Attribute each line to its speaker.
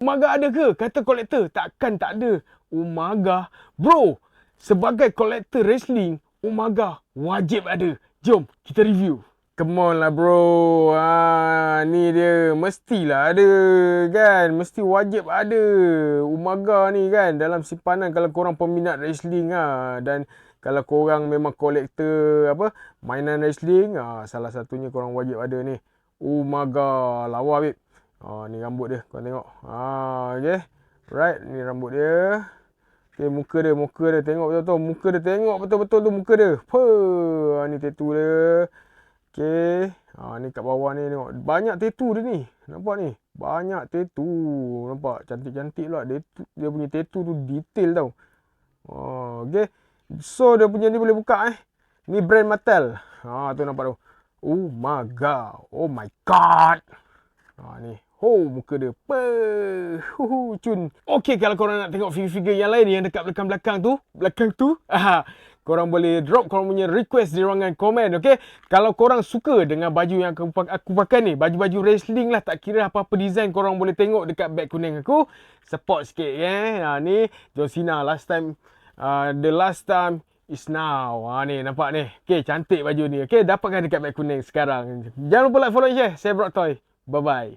Speaker 1: Umaga ada ke? Kata kolektor. Takkan tak ada. Umaga. Bro, sebagai kolektor wrestling, Umaga wajib ada. Jom kita review. Come on lah bro. Ni dia. Mestilah ada kan. Mesti wajib ada Umaga ni kan. Dalam simpanan kalau korang peminat wrestling Dan kalau korang memang kolektor mainan wrestling, salah satunya korang wajib ada ni. Umaga. Lawa babe. Ni rambut dia. Korang tengok. Okay. Right. Ni rambut dia. Okay, muka dia. Tengok betul-betul. Muka dia. Tengok betul-betul tu muka dia. Ni tattoo dia. Okay. Ni kat bawah ni tengok. Banyak tattoo dia ni. Nampak ni? Banyak tattoo. Nampak? Cantik-cantik pula. Dia punya tattoo tu detail tau. Okay. So, dia punya ni boleh buka Ni brand Mattel. Tu nampak tu. Umaga. Oh my god. Ni. Muka dia. Cun. Okay, kalau korang nak tengok figure-figure yang lain yang dekat belakang tu, korang boleh drop korang punya request di ruangan komen, okay? Kalau korang suka dengan baju yang aku pakai ni, baju-baju wrestling lah, tak kira apa-apa design, korang boleh tengok dekat beg kuning aku. Support sikit, ni John Cena last time, the last time is now. Ni nampak ni. Okay, cantik baju ni. Okay, dapatkan dekat beg kuning sekarang. Jangan lupa like, follow, share. Saya Brock Toy. Bye-bye.